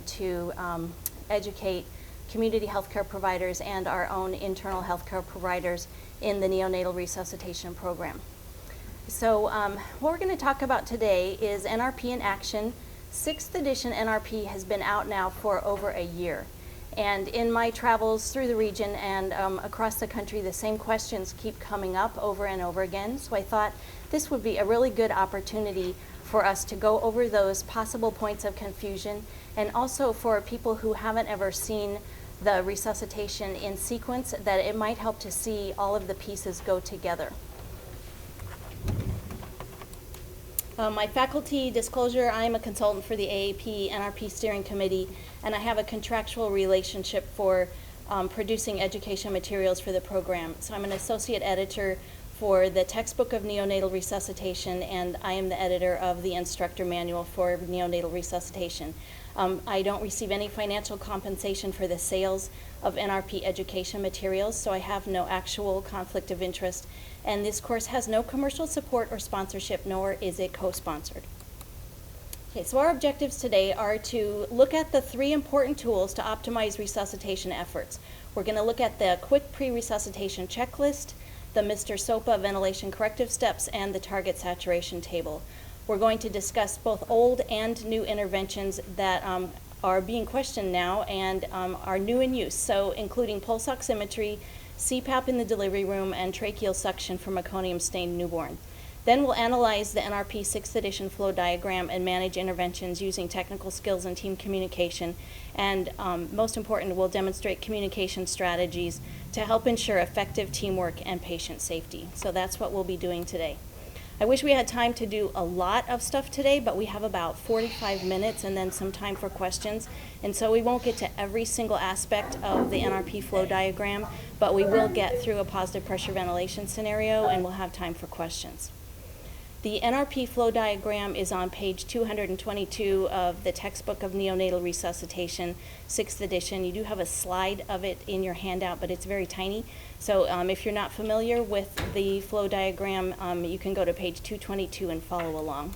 to educate community healthcare providers and our own internal healthcare providers in the neonatal resuscitation program. So what we're going to talk about today is NRP in action. 6th edition NRP has been out now for over a year. And in my travels through the region and across the country, the same questions keep coming up over and over again. So I thought this would be a really good opportunity for us to go over those possible points of confusion, and also for people who haven't ever seen the resuscitation in sequence, that it might help to see all of the pieces go together. My faculty disclosure, I am a consultant for the AAP NRP Steering Committee, and I have a contractual relationship for producing education materials for the program. So I'm an associate editor for the textbook of neonatal resuscitation, and I am the editor of the instructor manual for neonatal resuscitation. I don't receive any financial compensation for the sales of NRP education materials, so I have no actual conflict of interest. And this course has no commercial support or sponsorship, nor is it co-sponsored. Okay, so our objectives today are to look at the 3 important tools to optimize resuscitation efforts. We're going to look at the quick pre-resuscitation checklist, the Mr. SOPA ventilation corrective steps, and the target saturation table. We're going to discuss both old and new interventions that are being questioned now and are new in use, so including pulse oximetry, CPAP in the delivery room, and tracheal suction for meconium-stained newborn. Then we'll analyze the NRP 6th edition flow diagram and manage interventions using technical skills and team communication. And most important, we'll demonstrate communication strategies to help ensure effective teamwork and patient safety. So that's what we'll be doing today. I wish we had time to do a lot of stuff today, but we have about 45 minutes and then some time for questions. And so we won't get to every single aspect of the NRP flow diagram, but we will get through a positive pressure ventilation scenario, and we'll have time for questions. The NRP flow diagram is on page 222 of the textbook of neonatal resuscitation, 6th edition. You do have a slide of it in your handout, but it's very tiny. So if you're not familiar with the flow diagram, you can go to page 222 and follow along.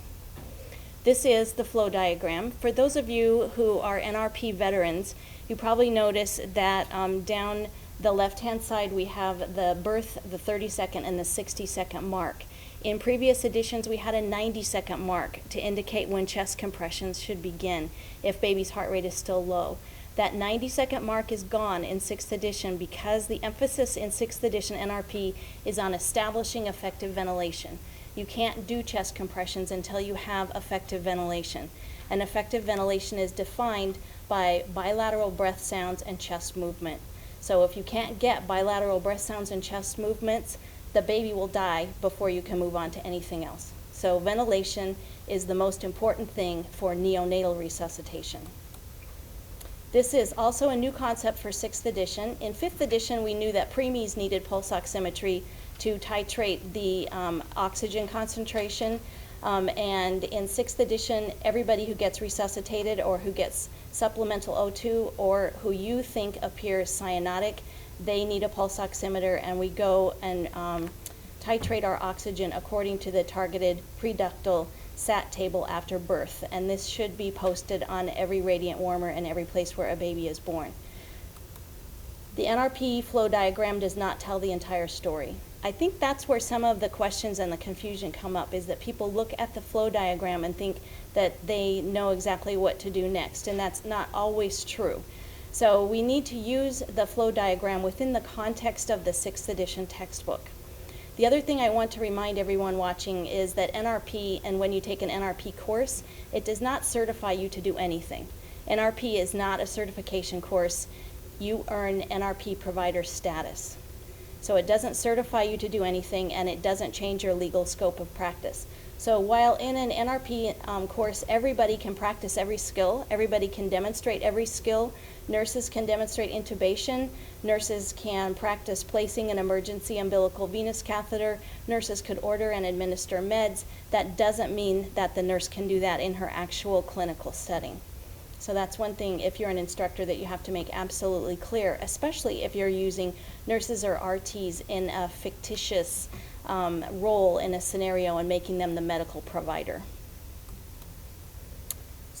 This is the flow diagram. For those of you who are NRP veterans, you probably notice that down the left-hand side we have the birth, the 30-second, and the 60-second mark. In previous editions, we had a 90-second mark to indicate when chest compressions should begin if baby's heart rate is still low. That 90-second mark is gone in 6th edition because the emphasis in 6th edition NRP is on establishing effective ventilation. You can't do chest compressions until you have effective ventilation. And effective ventilation is defined by bilateral breath sounds and chest movement. So if you can't get bilateral breath sounds and chest movements, the baby will die before you can move on to anything else. So ventilation is the most important thing for neonatal resuscitation. This is also a new concept for 6th edition. In 5th edition, we knew that preemies needed pulse oximetry to titrate the oxygen concentration. And in 6th edition, everybody who gets resuscitated or who gets supplemental O2 or who you think appears cyanotic, they need a pulse oximeter, and we go and titrate our oxygen according to the targeted preductal SAT table after birth. And this should be posted on every radiant warmer and every place where a baby is born. The NRP flow diagram does not tell the entire story. I think that's where some of the questions and the confusion come up, is that people look at the flow diagram and think that they know exactly what to do next, and that's not always true. So we need to use the flow diagram within the context of the 6th edition textbook. The other thing I want to remind everyone watching is that NRP, and when you take an NRP course, it does not certify you to do anything. NRP is not a certification course. You earn NRP provider status. So it doesn't certify you to do anything, and it doesn't change your legal scope of practice. So while in an NRP course, everybody can practice every skill, everybody can demonstrate every skill, nurses can demonstrate intubation, nurses can practice placing an emergency umbilical venous catheter, nurses could order and administer meds, that doesn't mean that the nurse can do that in her actual clinical setting. So that's one thing, if you're an instructor, that you have to make absolutely clear, especially if you're using nurses or RTs in a fictitious role in a scenario and making them the medical provider.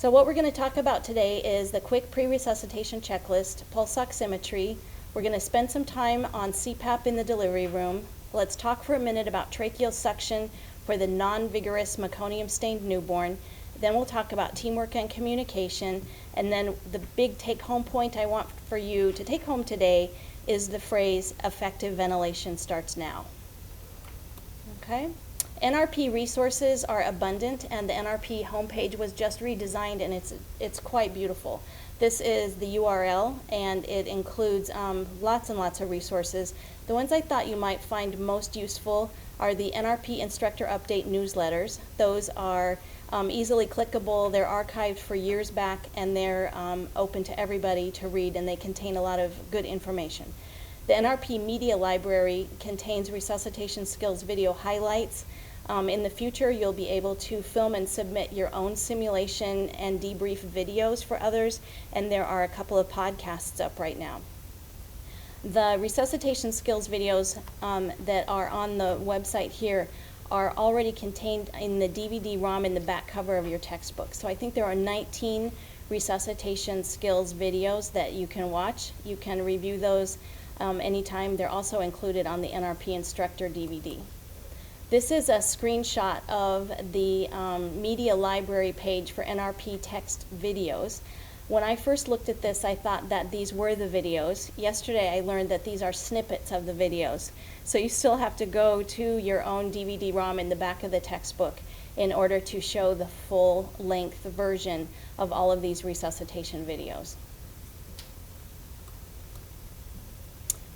So what we're going to talk about today is the quick pre-resuscitation checklist, pulse oximetry. We're going to spend some time on CPAP in the delivery room. Let's talk for a minute about tracheal suction for the non-vigorous meconium-stained newborn. Then we'll talk about teamwork and communication. And then the big take-home point I want for you to take home today is the phrase, effective ventilation starts now. Okay? NRP resources are abundant, and the NRP homepage was just redesigned, and it's quite beautiful. This is the URL, and it includes lots and lots of resources. The ones I thought you might find most useful are the NRP Instructor Update newsletters. Those are easily clickable. They're archived for years back, and they're open to everybody to read, and they contain a lot of good information. The NRP Media Library contains resuscitation skills video highlights. In the future, you'll be able to film and submit your own simulation and debrief videos for others, and there are a couple of podcasts up right now. The resuscitation skills videos that are on the website here are already contained in the DVD-ROM in the back cover of your textbook. So I think there are 19 resuscitation skills videos that you can watch. You can review those anytime. They're also included on the NRP Instructor DVD. This is a screenshot of the media library page for NRP text videos. When I first looked at this, I thought that these were the videos. Yesterday, I learned that these are snippets of the videos. So you still have to go to your own DVD-ROM in the back of the textbook in order to show the full-length version of all of these resuscitation videos.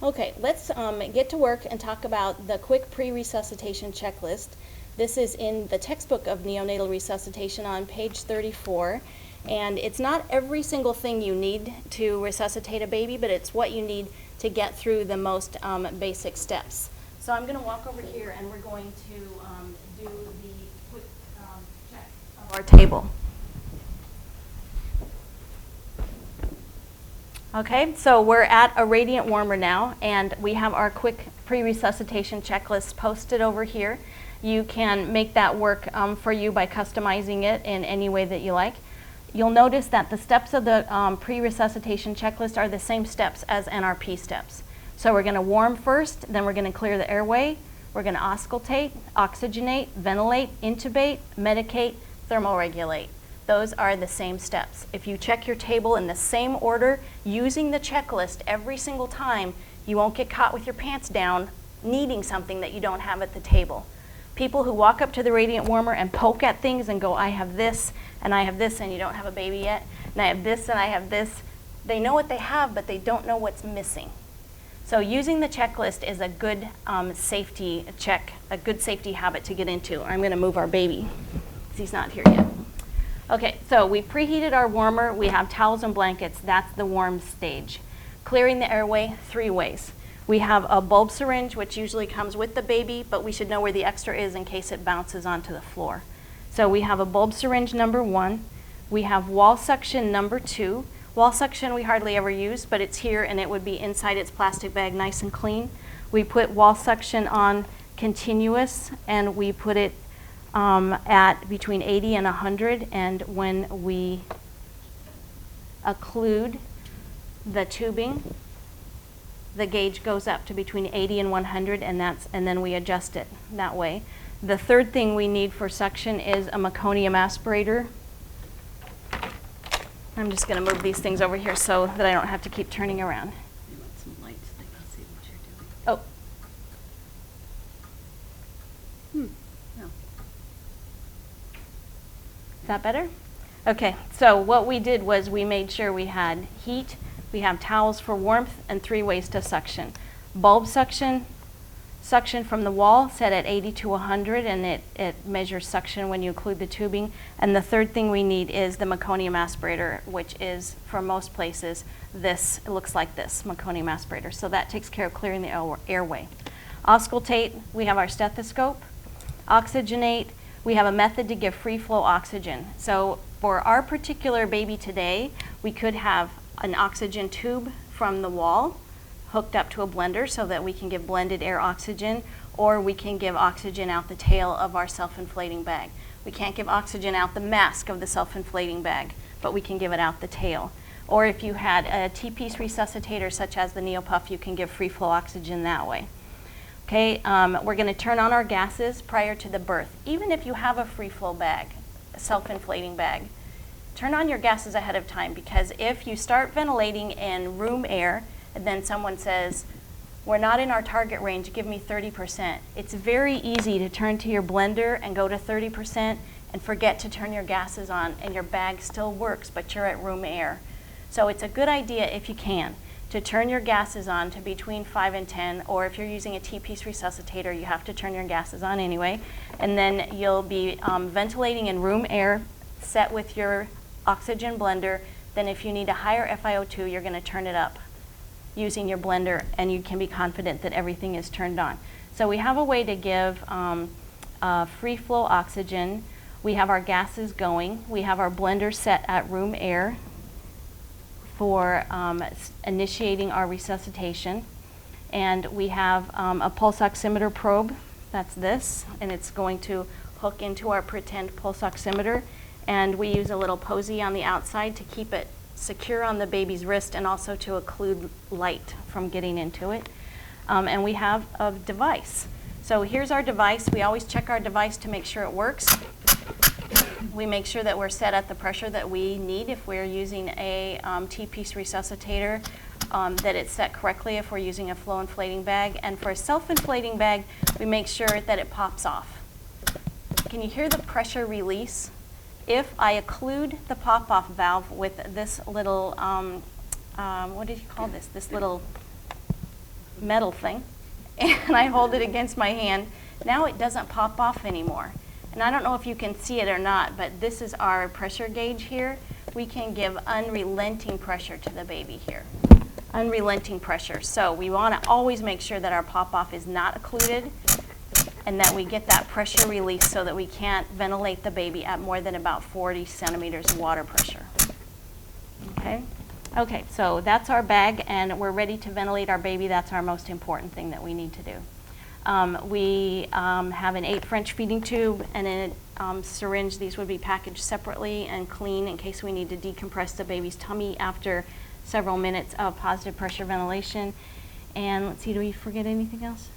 Okay, let's get to work and talk about the quick pre-resuscitation checklist. This is in the textbook of neonatal resuscitation on page 34. And it's not every single thing you need to resuscitate a baby, but it's what you need to get through the most basic steps. So I'm going to walk over here, and we're going to do the quick check of our table. Okay, so we're at a radiant warmer now, and we have our quick pre-resuscitation checklist posted over here. You can make that work for you by customizing it in any way that you like. You'll notice that the steps of the pre-resuscitation checklist are the same steps as NRP steps. So we're going to warm first, then we're going to clear the airway, we're going to auscultate, oxygenate, ventilate, intubate, medicate, thermoregulate. Those are the same steps. If you check your table in the same order, using the checklist every single time, you won't get caught with your pants down needing something that you don't have at the table. People who walk up to the radiant warmer and poke at things and go, I have this, and I have this, and you don't have a baby yet, and I have this, and I have this, they know what they have, but they don't know what's missing. So using the checklist is a good safety check, a good safety habit to get into. I'm going to move our baby because he's not here yet. Okay, so we preheated our warmer. We have towels and blankets. That's the warm stage. Clearing the airway 3 ways. We have a bulb syringe, which usually comes with the baby, but we should know where the extra is in case it bounces onto the floor. So we have a bulb syringe number 1. We have wall suction number 2. Wall suction we hardly ever use, but it's here, and it would be inside its plastic bag nice and clean. We put wall suction on continuous, and we put it at between 80 and 100, and when we occlude the tubing, the gauge goes up to between 80 and 100, and then we adjust it that way. The third thing we need for suction is a meconium aspirator. I'm just going to move these things over here so that I don't have to keep turning around. You want some light so they can see what you're doing. Oh. No. Is that better? Okay, so what we did was we made sure we had heat, we have towels for warmth, and 3 ways to suction. Bulb suction, suction from the wall set at 80 to 100, and it measures suction when you include the tubing. And the third thing we need is the meconium aspirator, which is, for most places, this. It looks like this, meconium aspirator. So that takes care of clearing the airway. Auscultate, we have our stethoscope. Oxygenate, we have a method to give free flow oxygen. So for our particular baby today, we could have an oxygen tube from the wall hooked up to a blender so that we can give blended air oxygen, or we can give oxygen out the tail of our self-inflating bag. We can't give oxygen out the mask of the self-inflating bag, but we can give it out the tail. Or if you had a T-piece resuscitator such as the NeoPuff, you can give free flow oxygen that way. Okay, we're going to turn on our gases prior to the birth. Even if you have a free flow bag, a self-inflating bag, turn on your gases ahead of time, because if you start ventilating in room air and then someone says, we're not in our target range, give me 30%. It's very easy to turn to your blender and go to 30% and forget to turn your gases on, and your bag still works, but you're at room air. So it's a good idea, if you can, to turn your gases on to between 5 and 10, or if you're using a T-piece resuscitator, you have to turn your gases on anyway, and then you'll be ventilating in room air, set with your oxygen blender. Then if you need a higher FiO2, you're going to turn it up using your blender, and you can be confident that everything is turned on. So we have a way to give free flow oxygen. We have our gases going. We have our blender set at room air for initiating our resuscitation. And we have a pulse oximeter probe. That's this, and it's going to hook into our pretend pulse oximeter. And we use a little posy on the outside to keep it secure on the baby's wrist, and also to occlude light from getting into it. And we have a device. So here's our device. We always check our device to make sure it works. We make sure that we're set at the pressure that we need if we're using a T-piece resuscitator, that it's set correctly if we're using a flow inflating bag. And for a self-inflating bag, we make sure that it pops off. Can you hear the pressure release? If I occlude the pop-off valve with this little, what did you call this? This little metal thing, and I hold it against my hand, now it doesn't pop off anymore. And I don't know if you can see it or not, but this is our pressure gauge here. We can give unrelenting pressure to the baby here. Unrelenting pressure. So we want to always make sure that our pop-off is not occluded, and that we get that pressure release so that we can't ventilate the baby at more than about 40 centimeters of water pressure. Okay? Okay, so that's our bag, and we're ready to ventilate our baby. That's our most important thing that we need to do. We have an 8 French feeding tube and a syringe. These would be packaged separately and clean in case we need to decompress the baby's tummy after several minutes of positive pressure ventilation. And let's see, do we forget anything else?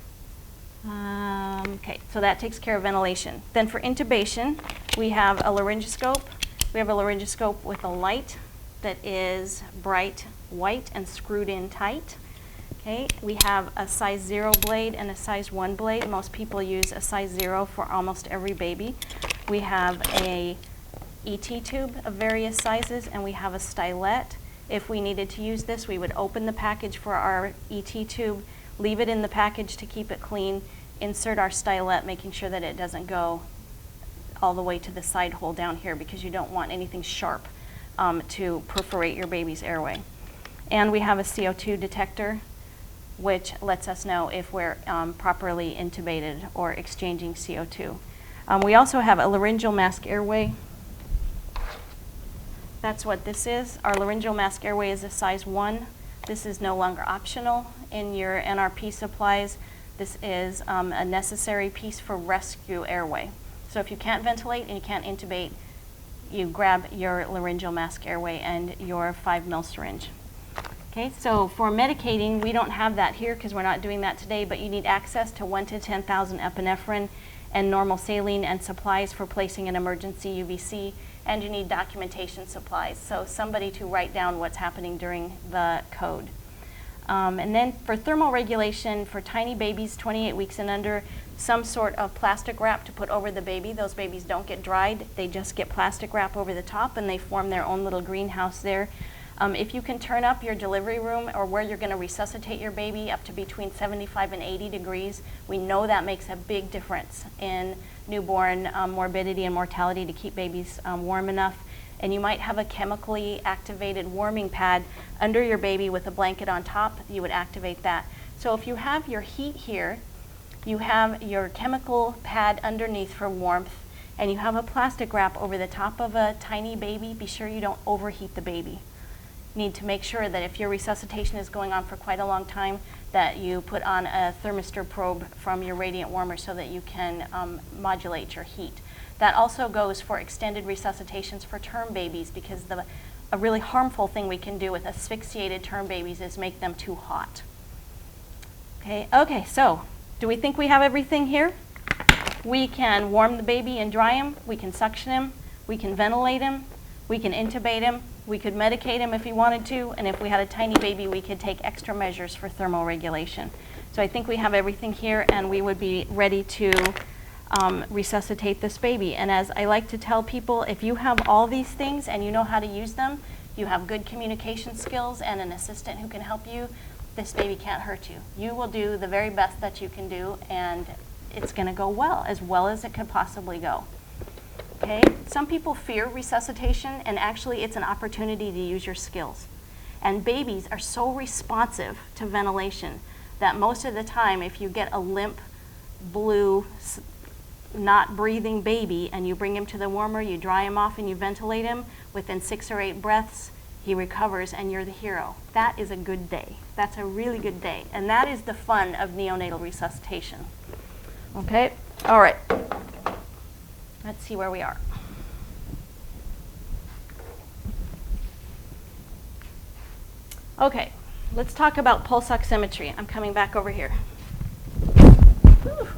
Okay, so that takes care of ventilation. Then for intubation, we have a laryngoscope. We have a laryngoscope with a light that is bright white and screwed in tight. Okay, we have a size 0 blade and a size 1 blade. Most people use a size 0 for almost every baby. We have a ET tube of various sizes, and we have a stylet. If we needed to use this, we would open the package for our ET tube, leave it in the package to keep it clean, insert our stylet, making sure that it doesn't go all the way to the side hole down here, because you don't want anything sharp to perforate your baby's airway. And we have a CO2 detector, which lets us know if we're properly intubated or exchanging CO2. We also have a laryngeal mask airway. That's what this is. Our laryngeal mask airway is a size 1. This is no longer optional in your NRP supplies. This is a necessary piece for rescue airway. So if you can't ventilate and you can't intubate, you grab your laryngeal mask airway and your 5 ml syringe. Okay, so for medicating, we don't have that here because we're not doing that today, but you need access to 1 to 10,000 epinephrine and normal saline and supplies for placing an emergency UVC, and you need documentation supplies, so somebody to write down what's happening during the code. And then for thermal regulation for tiny babies, 28 weeks and under, some sort of plastic wrap to put over the baby. Those babies don't get dried, they just get plastic wrap over the top, and they form their own little greenhouse there. If you can turn up your delivery room or where you're going to resuscitate your baby up to between 75 and 80 degrees, we know that makes a big difference in newborn morbidity and mortality to keep babies warm enough. And you might have a chemically activated warming pad under your baby with a blanket on top. You would activate that. So if you have your heat here, you have your chemical pad underneath for warmth, and you have a plastic wrap over the top of a tiny baby, be sure you don't overheat the baby. Need to make sure that if your resuscitation is going on for quite a long time, that you put on a thermistor probe from your radiant warmer so that you can modulate your heat. That also goes for extended resuscitations for term babies, because a really harmful thing we can do with asphyxiated term babies is make them too hot. Okay, so do we think we have everything here? We can warm the baby and dry him. We can suction him. We can ventilate him. We can intubate him. We could medicate him if he wanted to. And if we had a tiny baby, we could take extra measures for thermoregulation. So I think we have everything here, and we would be ready to resuscitate this baby. And as I like to tell people, if you have all these things and you know how to use them, you have good communication skills and an assistant who can help you, this baby can't hurt you. You will do the very best that you can do, and it's going to go well as it could possibly go. Okay? Some people fear resuscitation, and actually it's an opportunity to use your skills. And babies are so responsive to ventilation that most of the time, if you get a limp, blue, not breathing baby and you bring him to the warmer, you dry him off and you ventilate him, within 6 or 8 breaths, he recovers and you're the hero. That is a good day. That's a really good day. And that is the fun of neonatal resuscitation. Okay? All right. Let's see where we are. Okay, let's talk about pulse oximetry. I'm coming back over here. Whew.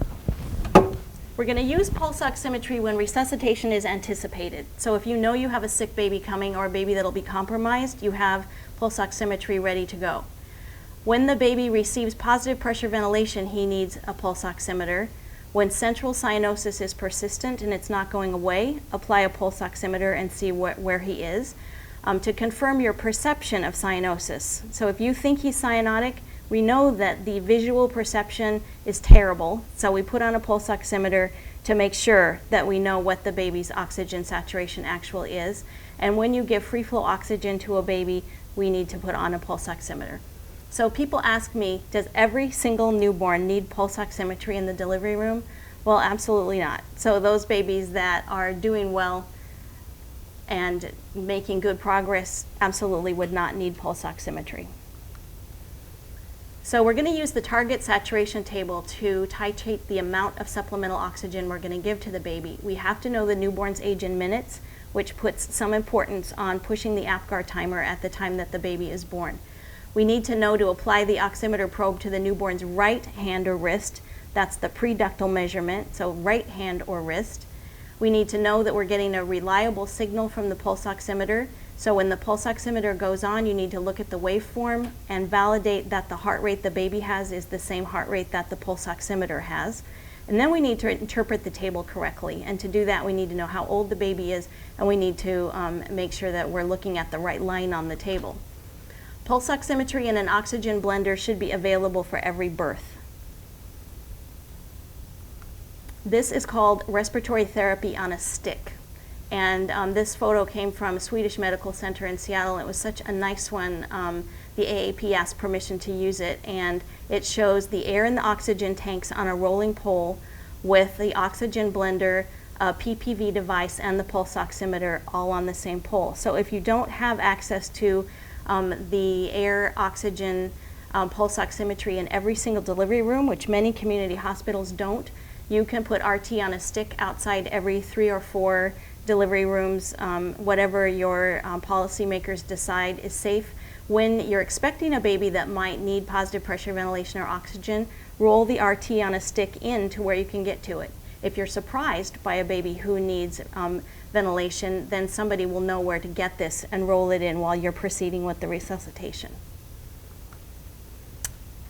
We're going to use pulse oximetry when resuscitation is anticipated. So if you know you have a sick baby coming or a baby that'll be compromised, you have pulse oximetry ready to go. When the baby receives positive pressure ventilation, he needs a pulse oximeter. When central cyanosis is persistent and it's not going away, apply a pulse oximeter and see where he is. To confirm your perception of cyanosis. So if you think he's cyanotic, we know that the visual perception is terrible, so we put on a pulse oximeter to make sure that we know what the baby's oxygen saturation actually is. And when you give free flow oxygen to a baby, we need to put on a pulse oximeter. So people ask me, does every single newborn need pulse oximetry in the delivery room? Well, absolutely not. So those babies that are doing well and making good progress absolutely would not need pulse oximetry. So we're going to use the target saturation table to titrate the amount of supplemental oxygen we're going to give to the baby. We have to know the newborn's age in minutes, which puts some importance on pushing the APGAR timer at the time that the baby is born. We need to know to apply the oximeter probe to the newborn's right hand or wrist. That's the preductal measurement, so right hand or wrist. We need to know that we're getting a reliable signal from the pulse oximeter. So when the pulse oximeter goes on, you need to look at the waveform and validate that the heart rate the baby has is the same heart rate that the pulse oximeter has. And then we need to interpret the table correctly. And to do that, we need to know how old the baby is, and we need to make sure that we're looking at the right line on the table. Pulse oximetry and an oxygen blender should be available for every birth. This is called respiratory therapy on a stick. And this photo came from Swedish Medical Center in Seattle. It was such a nice one. The AAP asked permission to use it, and it shows the air and the oxygen tanks on a rolling pole with the oxygen blender, a PPV device, and the pulse oximeter all on the same pole. So if you don't have access to the air, oxygen, pulse oximetry in every single delivery room, which many community hospitals don't, you can put RT on a stick outside every 3 or 4 delivery rooms, whatever your policymakers decide is safe. When you're expecting a baby that might need positive pressure ventilation or oxygen, roll the RT on a stick in to where you can get to it. If you're surprised by a baby who needs ventilation, then somebody will know where to get this and roll it in while you're proceeding with the resuscitation.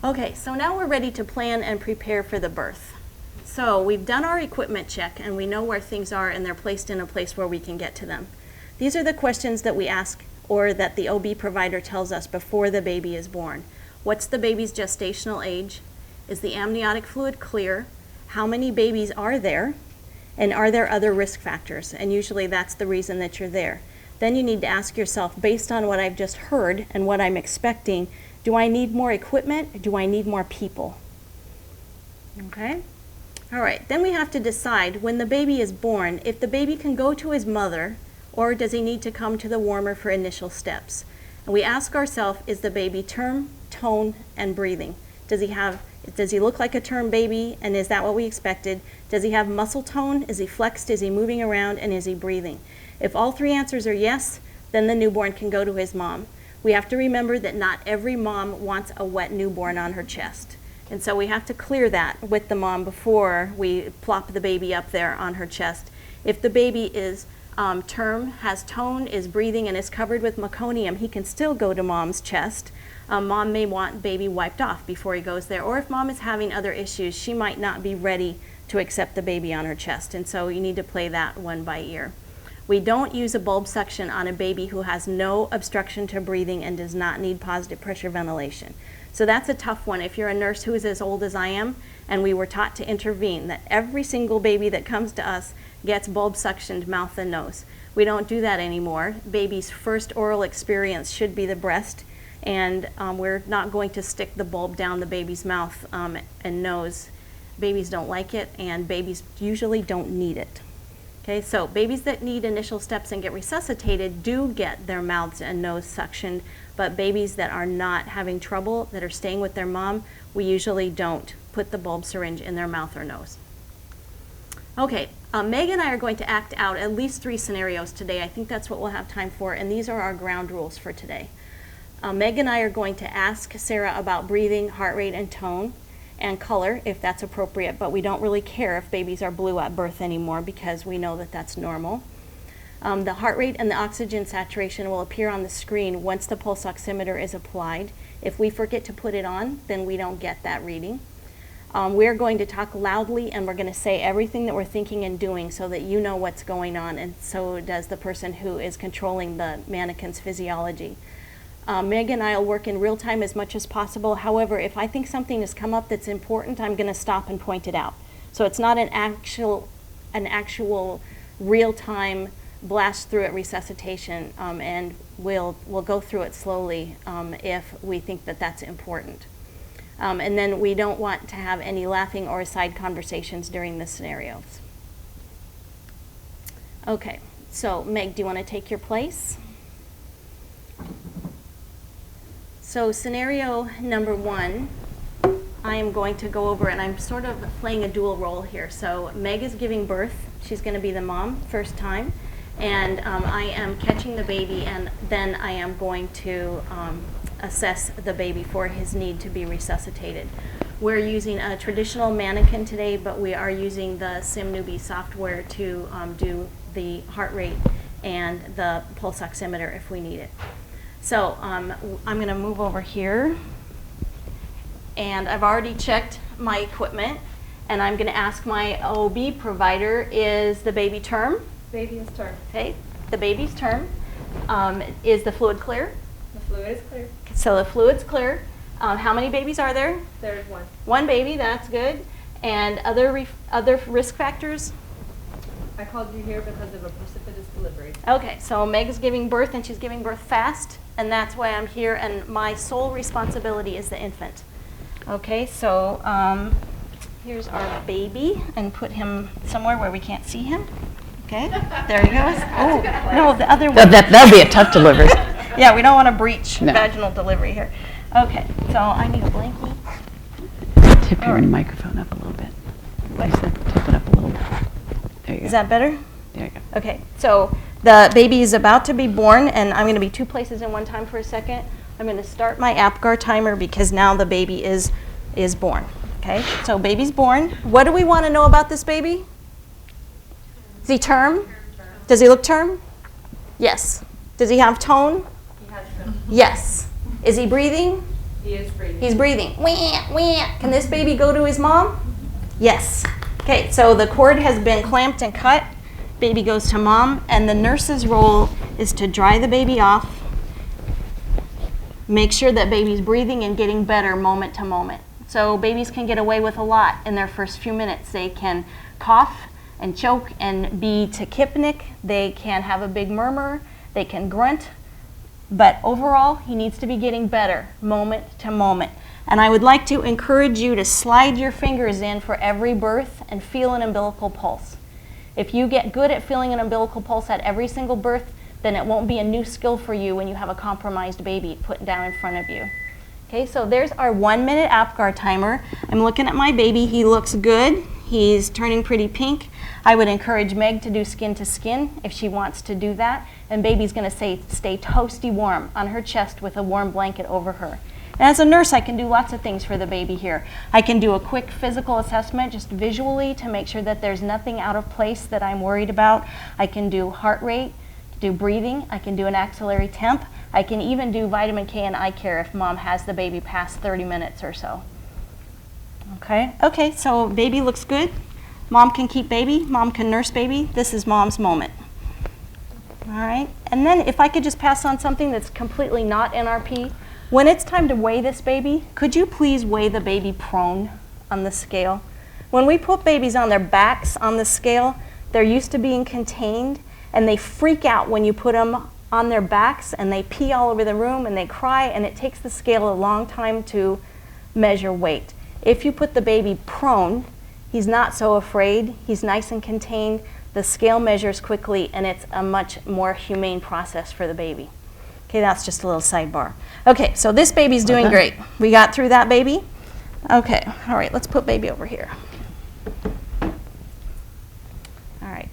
Okay, so now we're ready to plan and prepare for the birth. So we've done our equipment check and we know where things are and they're placed in a place where we can get to them. These are the questions that we ask or that the OB provider tells us before the baby is born. What's the baby's gestational age? Is the amniotic fluid clear? How many babies are there? And are there other risk factors? And usually that's the reason that you're there. Then you need to ask yourself, based on what I've just heard and what I'm expecting, do I need more equipment or do I need more people? Okay? All right, then we have to decide when the baby is born if the baby can go to his mother or does he need to come to the warmer for initial steps. And we ask ourselves, is the baby term, tone, and breathing? Does he have Does he look like a term baby, and is that what we expected? Does he have muscle tone? Is he flexed? Is he moving around? And is he breathing? If all three answers are yes, then the newborn can go to his mom. We have to remember that not every mom wants a wet newborn on her chest. And so we have to clear that with the mom before we plop the baby up there on her chest. If the baby is term, has tone, is breathing, and is covered with meconium, he can still go to mom's chest. Mom may want baby wiped off before he goes there. Or if mom is having other issues, she might not be ready to accept the baby on her chest. And so you need to play that one by ear. We don't use a bulb suction on a baby who has no obstruction to breathing and does not need positive pressure ventilation. So that's a tough one if you're a nurse who is as old as I am, and we were taught to intervene, that every single baby that comes to us gets bulb suctioned mouth and nose. We don't do that anymore. Baby's first oral experience should be the breast, and we're not going to stick the bulb down the baby's mouth and nose. Babies don't like it, and babies usually don't need it. Okay, so babies that need initial steps and get resuscitated do get their mouths and nose suctioned, but babies that are not having trouble, that are staying with their mom, we usually don't put the bulb syringe in their mouth or nose. Okay, Meg and I are going to act out at least 3 scenarios today. I think that's what we'll have time for, and these are our ground rules for today. Meg and I are going to ask Sarah about breathing, heart rate, and tone, and color if that's appropriate, but we don't really care if babies are blue at birth anymore because we know that that's normal. The heart rate and the oxygen saturation will appear on the screen once the pulse oximeter is applied. If we forget to put it on, then we don't get that reading. We're going to talk loudly, and we're going to say everything that we're thinking and doing so that you know what's going on, and so does the person who is controlling the mannequin's physiology. Meg and I will work in real time as much as possible. However, if I think something has come up that's important, I'm going to stop and point it out. So it's not an actual real-time blast through at resuscitation, and we'll go through it slowly if we think that that's important. And then we don't want to have any laughing or aside conversations during the scenarios. Okay, so Meg, do you want to take your place? So scenario number 1, I am going to go over, and I'm sort of playing a dual role here. So Meg is giving birth. She's going to be the mom first time. And I am catching the baby, and then I am going to assess the baby for his need to be resuscitated. We're using a traditional mannequin today, but we are using the SimNewbie software to do the heart rate and the pulse oximeter if we need it. So I'm going to move over here, and I've already checked my equipment, and I'm going to ask my OB provider, is the baby term? Baby is term. Okay, the baby's term. Is the fluid clear? The fluid is clear. So the fluid's clear. How many babies are there? There is 1. 1 baby, that's good. And other risk factors? I called you here because of a precipitous delivery. Okay, so Meg is giving birth, and she's giving birth fast, and that's why I'm here, and my sole responsibility is the infant. Okay, so here's our baby, and put him somewhere where we can't see him. Okay, there he goes. Oh, no, the other one. That'll be a tough delivery. Yeah, we don't want to breach No. vaginal delivery here. Okay, so I need a blankie. Tip your microphone up a little bit. I said tip it up a little bit. There you go. Is that better? There you go. Okay, so the baby is about to be born, and I'm going to be 2 places in one time for a second. I'm going to start my APGAR timer because now the baby is born. Okay, so baby's born. What do we want to know about this baby? Is he term? Does he look term? Yes. Does he have tone? He has tone. Yes. Is he breathing? He is breathing. He's breathing. Wah, wah. Can this baby go to his mom? Yes. Okay, so the cord has been clamped and cut. Baby goes to mom, and the nurse's role is to dry the baby off, make sure that baby's breathing and getting better moment to moment. So babies can get away with a lot in their first few minutes. They can cough and choke and be tachypnic. They can have a big murmur. They can grunt. But overall, he needs to be getting better moment to moment. And I would like to encourage you to slide your fingers in for every birth and feel an umbilical pulse. If you get good at feeling an umbilical pulse at every single birth, then it won't be a new skill for you when you have a compromised baby put down in front of you. Okay, so there's our 1-minute APGAR timer. I'm looking at my baby. He looks good. He's turning pretty pink. I would encourage Meg to do skin to skin if she wants to do that. And baby's going to stay toasty warm on her chest with a warm blanket over her. And as a nurse, I can do lots of things for the baby here. I can do a quick physical assessment just visually to make sure that there's nothing out of place that I'm worried about. I can do heart rate, do breathing. I can do an axillary temp. I can even do vitamin K and eye care if mom has the baby past 30 minutes or so. Okay, so baby looks good. Mom can keep baby. Mom can nurse baby. This is mom's moment. All right, and then if I could just pass on something that's completely not NRP. When it's time to weigh this baby, could you please weigh the baby prone on the scale? When we put babies on their backs on the scale, they're used to being contained, and they freak out when you put them on their backs, and they pee all over the room, and they cry, and it takes the scale a long time to measure weight. If you put the baby prone, he's not so afraid, he's nice and contained, the scale measures quickly, and it's a much more humane process for the baby. Okay, that's just a little sidebar. Okay, so this baby's doing great. We got through that baby? Okay, all right, let's put baby over here. All right.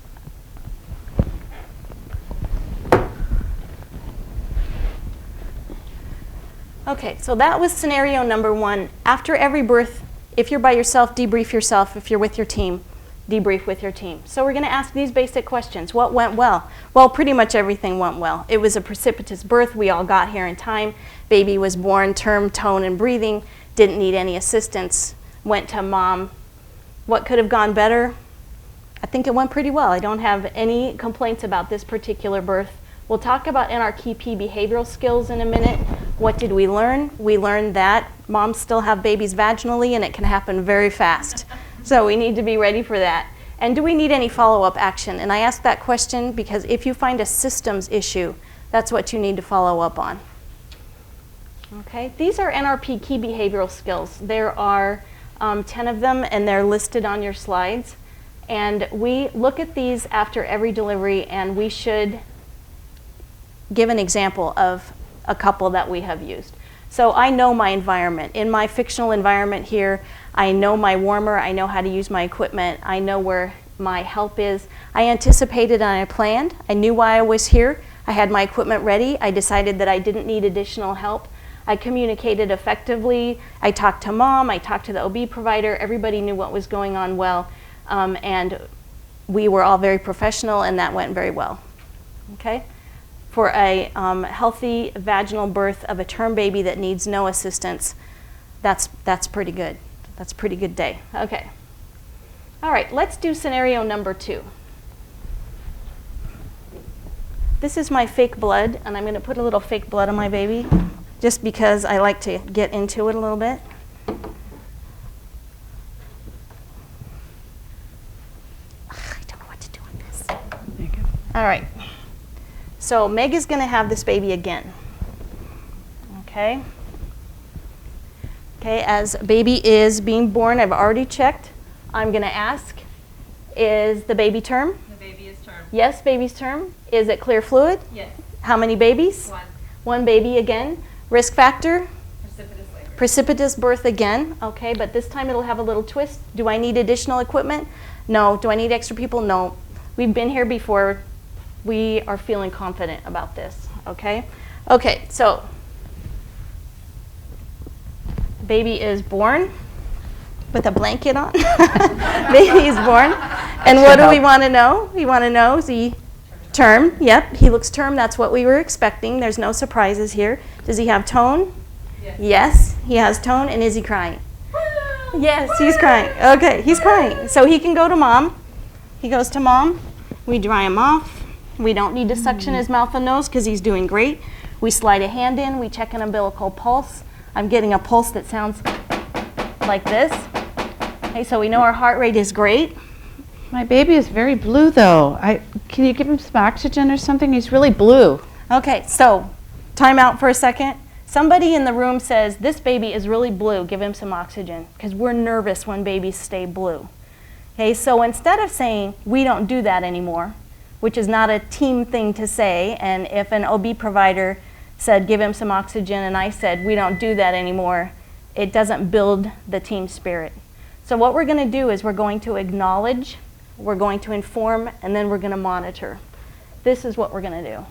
Okay, so that was scenario number 1. After every birth, if you're by yourself, debrief yourself. If you're with your team, debrief with your team. So we're going to ask these basic questions. What went well? Well, pretty much everything went well. It was a precipitous birth. We all got here in time. Baby was born, term, tone, and breathing. Didn't need any assistance. Went to mom. What could have gone better? I think it went pretty well. I don't have any complaints about this particular birth. We'll talk about NRP behavioral skills in a minute. What did we learn? We learned that moms still have babies vaginally, and it can happen very fast. So we need to be ready for that. And do we need any follow-up action? And I ask that question because if you find a systems issue, that's what you need to follow up on. Okay, these are NRP key behavioral skills. There are 10 of them, and they're listed on your slides. And we look at these after every delivery, and we should give an example of a couple that we have used. So I know my environment. In my fictional environment here, I know my warmer, I know how to use my equipment, I know where my help is. I anticipated and I planned. I knew why I was here. I had my equipment ready. I decided that I didn't need additional help. I communicated effectively. I talked to mom, I talked to the OB provider. Everybody knew what was going on well. And we were all very professional, and that went very well. Okay? For a healthy vaginal birth of a term baby that needs no assistance, that's pretty good. That's a pretty good day. Okay. All right, let's do scenario number 2. This is my fake blood, and I'm going to put a little fake blood on my baby just because I like to get into it a little bit. I don't know what to do with this. There you go. All right. So Meg is going to have this baby again. Okay. Okay, as baby is being born, I've already checked. I'm going to ask, is the baby term? The baby is term. Yes, baby's term. Is it clear fluid? Yes. How many babies? 1. 1 baby again. Risk factor? Precipitous labor. Precipitous birth again. Okay, but this time it'll have a little twist. Do I need additional equipment? No. Do I need extra people? No. We've been here before. We are feeling confident about this. Okay? Okay, so baby is born with a blanket on. Baby is born. And what do we want to know? We want to know, is he term? Yep, he looks term. That's what we were expecting. There's no surprises here. Does he have tone? Yes. Yes, he has tone. And is he crying? Yes, he's crying. Okay, he's crying. So he can go to mom. He goes to mom. We dry him off. We don't need to suction his mouth and nose because he's doing great. We slide a hand in. We check an umbilical pulse. I'm getting a pulse that sounds like this. Okay, so we know our heart rate is great. My baby is very blue, though. Can you give him some oxygen or something? He's really blue. Okay, so time out for a second. Somebody in the room says, this baby is really blue. Give him some oxygen, because we're nervous when babies stay blue. Okay, so instead of saying, we don't do that anymore, which is not a team thing to say, and if an OB provider said, give him some oxygen, and I said, we don't do that anymore. It doesn't build the team spirit. So what we're going to do is we're going to acknowledge, we're going to inform, and then we're going to monitor. This is what we're going to do.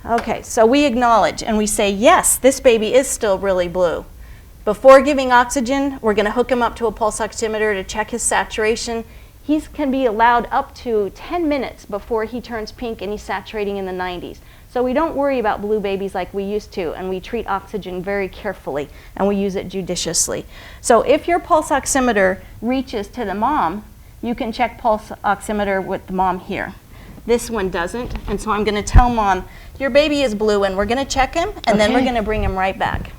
Okay, so we acknowledge and we say, yes, this baby is still really blue. Before giving oxygen, we're going to hook him up to a pulse oximeter to check his saturation. He can be allowed up to 10 minutes before he turns pink and he's saturating in the 90s. So we don't worry about blue babies like we used to, and we treat oxygen very carefully and we use it judiciously. So if your pulse oximeter reaches to the mom, you can check pulse oximeter with the mom here. This one doesn't, and so I'm going to tell mom, your baby is blue, and we're going to check him, and then we're going to bring him right back.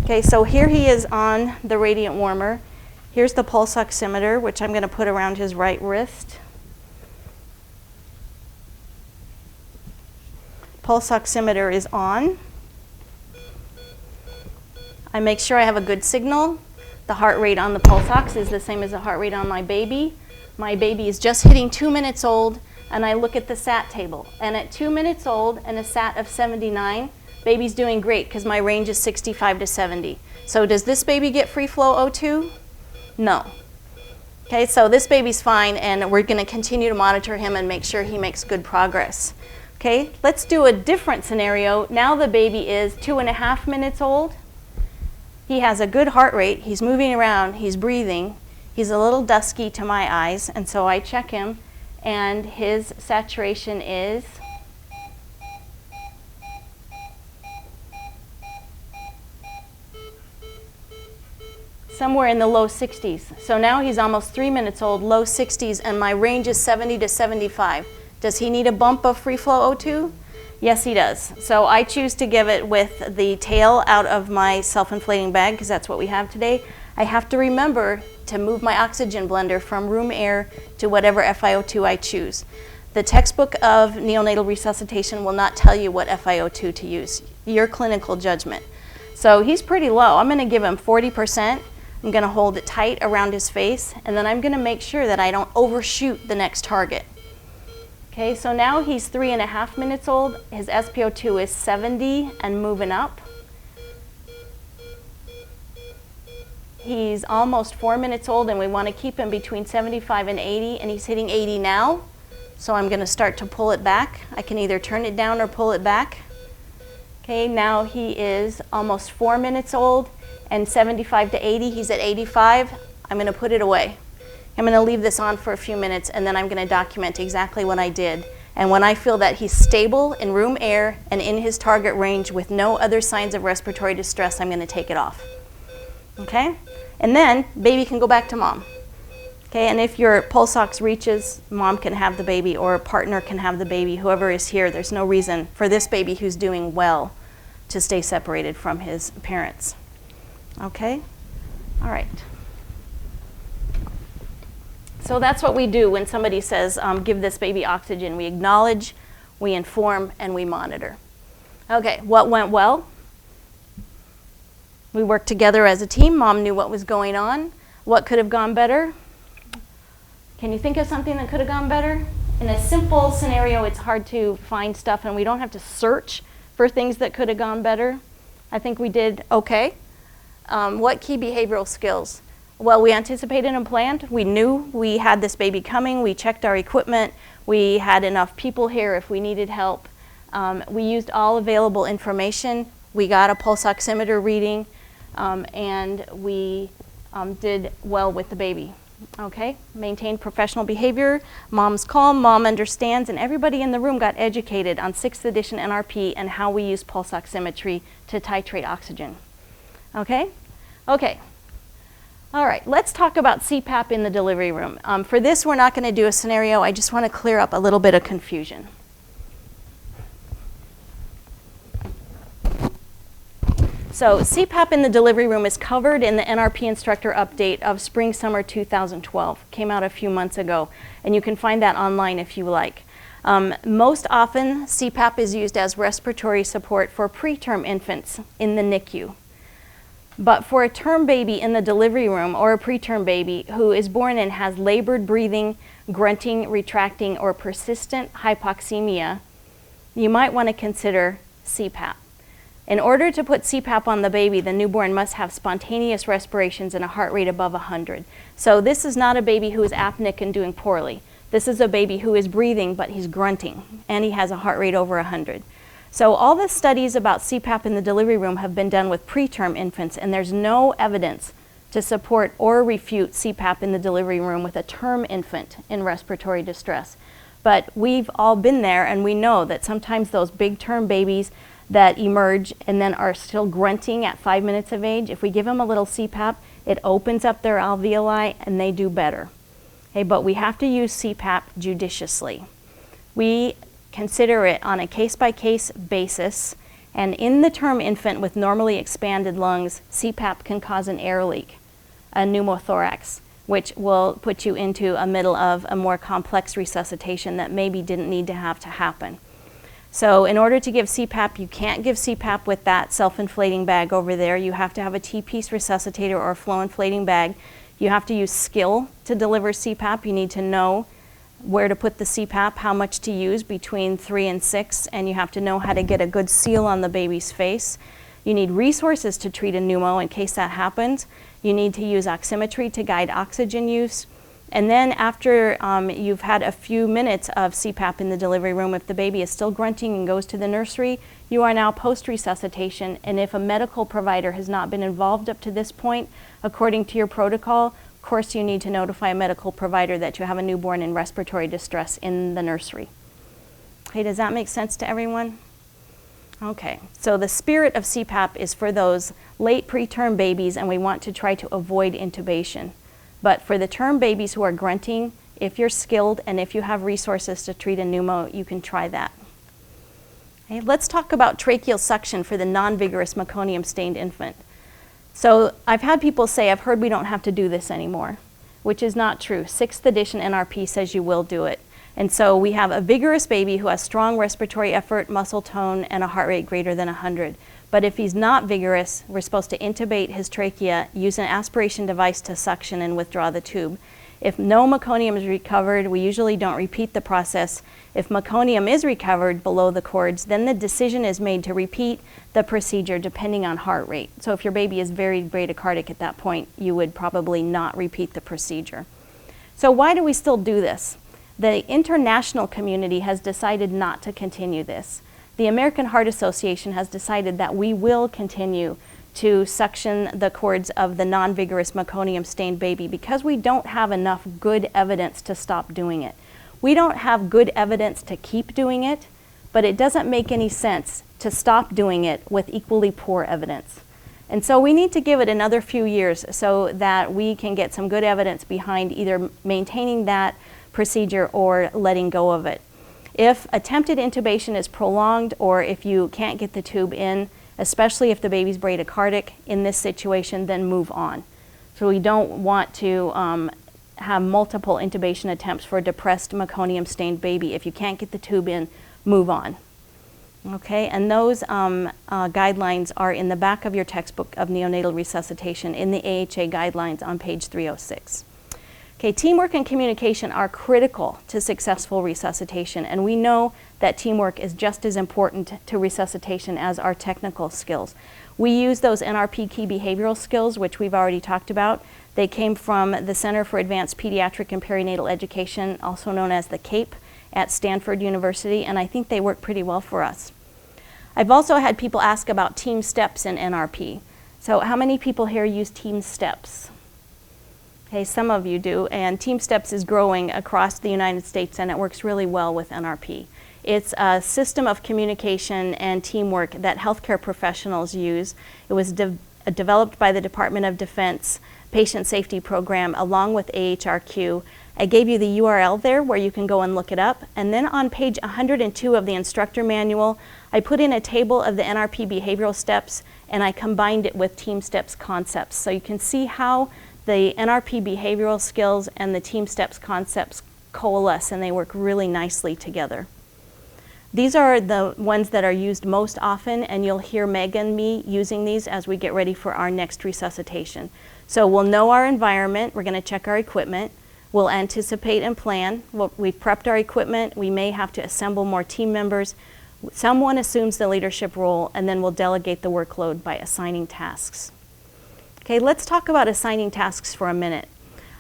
Okay, so here he is on the radiant warmer. Here's the pulse oximeter, which I'm going to put around his right wrist. Pulse oximeter is on. I make sure I have a good signal. The heart rate on the pulse ox is the same as the heart rate on my baby. My baby is just hitting 2 minutes old, and I look at the SAT table. And at 2 minutes old and a SAT of 79, baby's doing great because my range is 65 to 70. So does this baby get free flow O2? No. Okay, so this baby's fine, and we're going to continue to monitor him and make sure he makes good progress. Okay, let's do a different scenario. Now the baby is 2.5 minutes old. He has a good heart rate. He's moving around. He's breathing. He's a little dusky to my eyes, and so I check him, and his saturation is somewhere in the low 60s. So now he's almost 3 minutes old, low 60s, and my range is 70 to 75. Does he need a bump of free flow O2? Yes, he does. So I choose to give it with the tail out of my self-inflating bag because that's what we have today. I have to remember to move my oxygen blender from room air to whatever FiO2 I choose. The textbook of neonatal resuscitation will not tell you what FiO2 to use, your clinical judgment. So he's pretty low. I'm going to give him 40%. I'm going to hold it tight around his face, and then I'm going to make sure that I don't overshoot the next target. Okay, so now he's 3.5 minutes old. His SpO2 is 70 and moving up. He's almost 4 minutes old, and we want to keep him between 75 and 80, and he's hitting 80 now. So I'm going to start to pull it back. I can either turn it down or pull it back. Okay, now he is almost 4 minutes old, and 75 to 80, he's at 85. I'm going to put it away. I'm going to leave this on for a few minutes, and then I'm going to document exactly what I did. And when I feel that he's stable in room air and in his target range with no other signs of respiratory distress, I'm going to take it off. Okay? And then baby can go back to mom. Okay, and if your pulse ox reaches, mom can have the baby, or a partner can have the baby, whoever is here. There's no reason for this baby who's doing well to stay separated from his parents. Okay? All right. So that's what we do when somebody says, give this baby oxygen. We acknowledge, we inform, and we monitor. Okay, what went well? We worked together as a team. Mom knew what was going on. What could have gone better? Can you think of something that could have gone better? In a simple scenario, it's hard to find stuff, and we don't have to search for things that could have gone better. I think we did okay. What key behavioral skills? Well, we anticipated and planned. We knew we had this baby coming. We checked our equipment. We had enough people here if we needed help. We used all available information. We got a pulse oximeter reading, and we did well with the baby. Okay, maintained professional behavior. Mom's calm, mom understands, and everybody in the room got educated on 6th edition NRP and how we use pulse oximetry to titrate oxygen. Okay? Okay. All right, let's talk about CPAP in the delivery room. For this, we're not going to do a scenario. I just want to clear up a little bit of confusion. So CPAP in the delivery room is covered in the NRP instructor update of spring-summer 2012. Came out a few months ago, and you can find that online if you like. Most often, CPAP is used as respiratory support for preterm infants in the NICU. But for a term baby in the delivery room, or a preterm baby who is born and has labored breathing, grunting, retracting, or persistent hypoxemia, you might want to consider CPAP. In order to put CPAP on the baby, the newborn must have spontaneous respirations and a heart rate above 100. So this is not a baby who is apneic and doing poorly. This is a baby who is breathing, but he's grunting, and he has a heart rate over 100. So all the studies about CPAP in the delivery room have been done with preterm infants, and there's no evidence to support or refute CPAP in the delivery room with a term infant in respiratory distress. But we've all been there, and we know that sometimes those big term babies that emerge and then are still grunting at 5 minutes of age, if we give them a little CPAP, it opens up their alveoli and they do better. Okay, but we have to use CPAP judiciously. We consider it on a case-by-case basis, and in the term infant with normally expanded lungs, CPAP can cause an air leak, a pneumothorax, which will put you into a middle of a more complex resuscitation that maybe didn't need to happen. So in order to give CPAP, you can't give CPAP with that self-inflating bag over there. You have to have a T-piece resuscitator or a flow-inflating bag. You have to use skill to deliver CPAP. You need to know where to put the CPAP, how much to use between 3 and 6, and you have to know how to get a good seal on the baby's face. You need resources to treat a pneumo in case that happens. You need to use oximetry to guide oxygen use. And then after you've had a few minutes of CPAP in the delivery room, if the baby is still grunting and goes to the nursery, you are now post-resuscitation. And if a medical provider has not been involved up to this point, according to your protocol, of course you need to notify a medical provider that you have a newborn in respiratory distress in the nursery. Okay, does that make sense to everyone? Okay, so the spirit of CPAP is for those late preterm babies, and we want to try to avoid intubation. But for the term babies who are grunting, if you're skilled and if you have resources to treat a pneumo, you can try that. Okay, let's talk about tracheal suction for the non-vigorous meconium-stained infant. So I've had people say, I've heard we don't have to do this anymore, which is not true. 6th edition NRP says you will do it. And so we have a vigorous baby who has strong respiratory effort, muscle tone, and a heart rate greater than 100. But if he's not vigorous, we're supposed to intubate his trachea, use an aspiration device to suction and withdraw the tube. If no meconium is recovered, we usually don't repeat the process. If meconium is recovered below the cords, then the decision is made to repeat the procedure depending on heart rate. So if your baby is very bradycardic at that point, you would probably not repeat the procedure. So why do we still do this? The international community has decided not to continue this. The American Heart Association has decided that we will continue to suction the cords of the non-vigorous meconium-stained baby because we don't have enough good evidence to stop doing it. We don't have good evidence to keep doing it, but it doesn't make any sense to stop doing it with equally poor evidence. And so we need to give it another few years so that we can get some good evidence behind either maintaining that procedure or letting go of it. If attempted intubation is prolonged or if you can't get the tube in, especially if the baby's bradycardic in this situation, then move on. So we don't want to have multiple intubation attempts for a depressed meconium-stained baby. If you can't get the tube in, move on. Okay, and those guidelines are in the back of your textbook of neonatal resuscitation in the AHA guidelines on page 306. Okay, teamwork and communication are critical to successful resuscitation, and we know that teamwork is just as important to resuscitation as our technical skills. We use those NRP key behavioral skills, which we've already talked about. They came from the Center for Advanced Pediatric and Perinatal Education, also known as the CAPE, at Stanford University, and I think they work pretty well for us. I've also had people ask about team steps in NRP. So how many people here use team steps? Okay, some of you do, and Team Steps is growing across the United States, and it works really well with NRP. It's a system of communication and teamwork that healthcare professionals use. It was developed by the Department of Defense Patient Safety Program along with AHRQ. I gave you the URL there where you can go and look it up. And then on page 102 of the instructor manual, I put in a table of the NRP behavioral steps, and I combined it with Team Steps concepts. So you can see how the NRP behavioral skills and the Team Steps concepts coalesce, and they work really nicely together. These are the ones that are used most often, and you'll hear Meg and me using these as we get ready for our next resuscitation. So we'll know our environment, we're going to check our equipment, we'll anticipate and plan. We've prepped our equipment, we may have to assemble more team members. Someone assumes the leadership role, and then we'll delegate the workload by assigning tasks. Okay, let's talk about assigning tasks for a minute.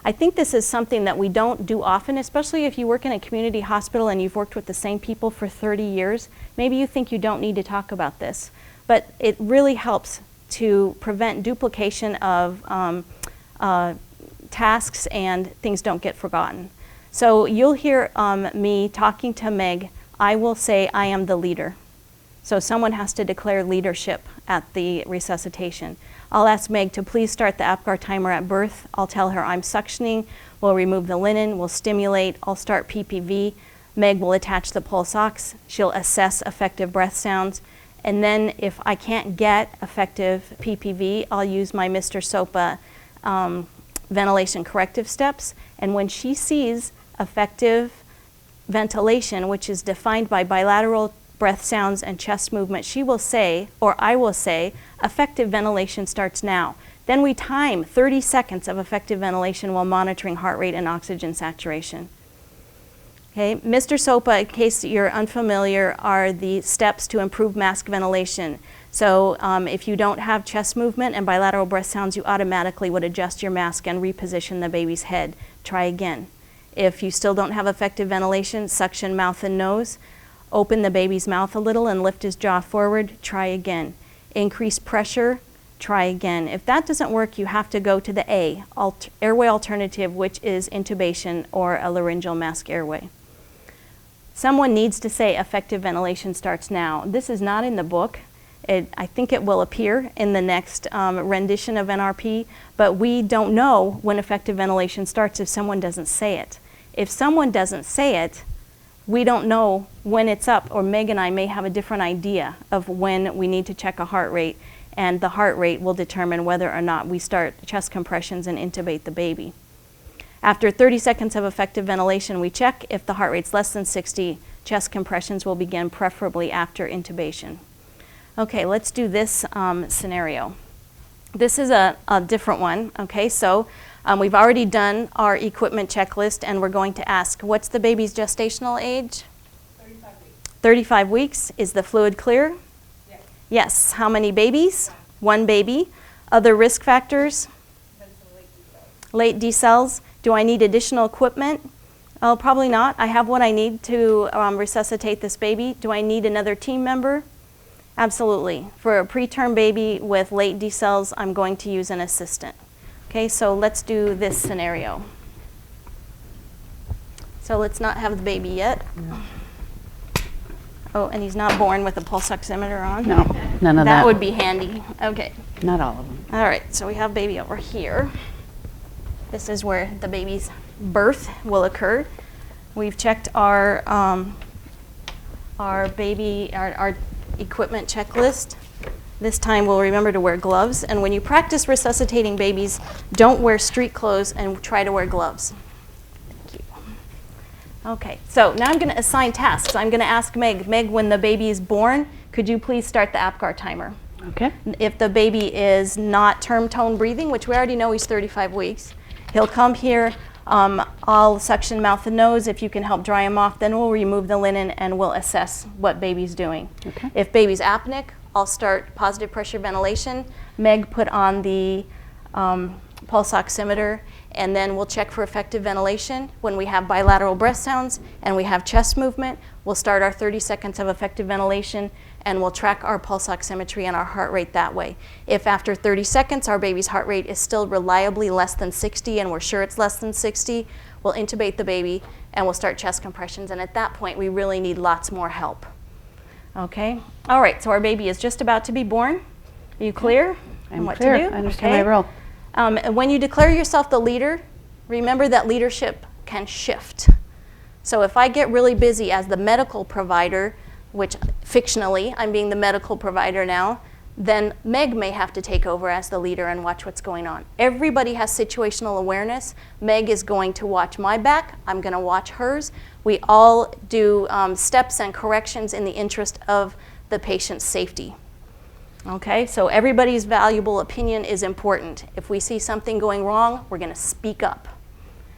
I think this is something that we don't do often, especially if you work in a community hospital and you've worked with the same people for 30 years. Maybe you think you don't need to talk about this, but it really helps to prevent duplication of tasks and things don't get forgotten. So you'll hear me talking to Meg. I will say I am the leader. So someone has to declare leadership at the resuscitation. I'll ask Meg to please start the APGAR timer at birth. I'll tell her I'm suctioning. We'll remove the linen. We'll stimulate. I'll start PPV. Meg will attach the pulse ox. She'll assess effective breath sounds. And then if I can't get effective PPV, I'll use my Mr. SOPA ventilation corrective steps. And when she sees effective ventilation, which is defined by bilateral breath sounds and chest movement, she will say, or I will say, effective ventilation starts now. Then we time 30 seconds of effective ventilation while monitoring heart rate and oxygen saturation. Okay, Mr. SOPA, in case you're unfamiliar, are the steps to improve mask ventilation. So if you don't have chest movement and bilateral breath sounds, you automatically would adjust your mask and reposition the baby's head. Try again. If you still don't have effective ventilation, suction mouth and nose. Open the baby's mouth a little and lift his jaw forward. Try again. Increase pressure. Try again. If that doesn't work, you have to go to the airway alternative, which is intubation or a laryngeal mask airway. Someone needs to say effective ventilation starts now. This is not in the book. I think it will appear in the next rendition of NRP, but we don't know when effective ventilation starts if someone doesn't say it. If someone doesn't say it, we don't know when it's up, or Meg and I may have a different idea of when we need to check a heart rate, and the heart rate will determine whether or not we start chest compressions and intubate the baby. After 30 seconds of effective ventilation, we check. If the heart rate's less than 60, chest compressions will begin, preferably after intubation. Okay, let's do this scenario. This is a different one, okay? So we've already done our equipment checklist, and we're going to ask, what's the baby's gestational age? 35 weeks. 35 weeks. Is the fluid clear? Yes. Yes. How many babies? One baby. Other risk factors? Late decels. Do I need additional equipment? Oh, probably not. I have what I need to resuscitate this baby. Do I need another team member? Absolutely. For a preterm baby with late decels, I'm going to use an assistant. Okay, so let's do this scenario. So let's not have the baby yet. No. Oh, and he's not born with a pulse oximeter on? No, none of that. That would be handy. Okay. Not all of them. All right, so we have baby over here. This is where the baby's birth will occur. We've checked our equipment checklist. This time we'll remember to wear gloves. And when you practice resuscitating babies, don't wear street clothes and try to wear gloves. Thank you. Okay, so now I'm going to assign tasks. I'm going to ask Meg, when the baby is born, could you please start the APGAR timer? Okay. If the baby is not term tone breathing, which we already know he's 35 weeks, he'll come here. I'll suction mouth and nose. If you can help dry him off, then we'll remove the linen and we'll assess what baby's doing. Okay. If baby's apneic, I'll start positive pressure ventilation. Meg put on the pulse oximeter, and then we'll check for effective ventilation. When we have bilateral breath sounds and we have chest movement, we'll start our 30 seconds of effective ventilation, and we'll track our pulse oximetry and our heart rate that way. If after 30 seconds our baby's heart rate is still reliably less than 60 and we're sure it's less than 60, we'll intubate the baby and we'll start chest compressions, and at that point we really need lots more help. Okay? All right, so our baby is just about to be born. Are you clear on what clear. to do? I understand my role. When you declare yourself the leader, remember that leadership can shift. So if I get really busy as the medical provider, which fictionally I'm being the medical provider now, then Meg may have to take over as the leader and watch what's going on. Everybody has situational awareness. Meg is going to watch my back. I'm going to watch hers. We all do steps and corrections in the interest of the patient's safety. Okay, so everybody's valuable opinion is important. If we see something going wrong, we're going to speak up.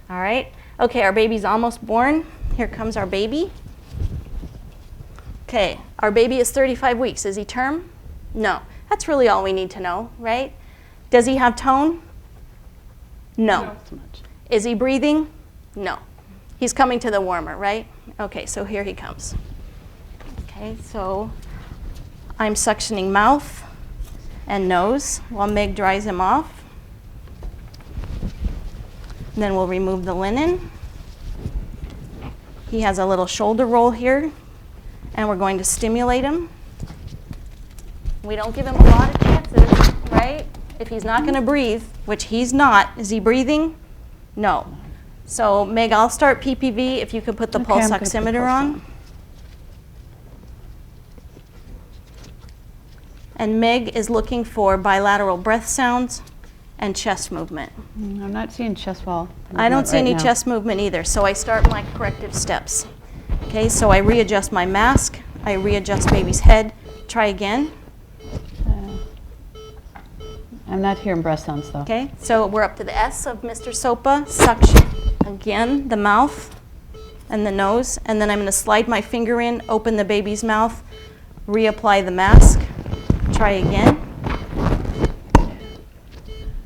All right? Okay, our baby's almost born. Here comes our baby. Okay, our baby is 35 weeks. Is he term? No. That's really all we need to know, right? Does he have tone? No. No. So much. Is he breathing? No. He's coming to the warmer, right? Okay, so here he comes. Okay, so I'm suctioning mouth and nose while Meg dries him off. And then we'll remove the linen. He has a little shoulder roll here, and we're going to stimulate him. We don't give him a lot of chances, right? If he's not going to breathe, which he's not, is he breathing? No. So Meg, I'll start PPV if you could put the Okay, pulse I'm gonna put oximeter pulse on. And Meg is looking for bilateral breath sounds and chest movement. I'm not seeing chest wall. I don't see right any now. chest movement either, so I start my corrective steps. Okay, so I readjust my mask, I readjust baby's head, try again. I'm not hearing breath sounds though. Okay, so we're up to the S of Mr. Sopa, suction. Again, the mouth and the nose, and then I'm gonna slide my finger in, open the baby's mouth, reapply the mask, try again.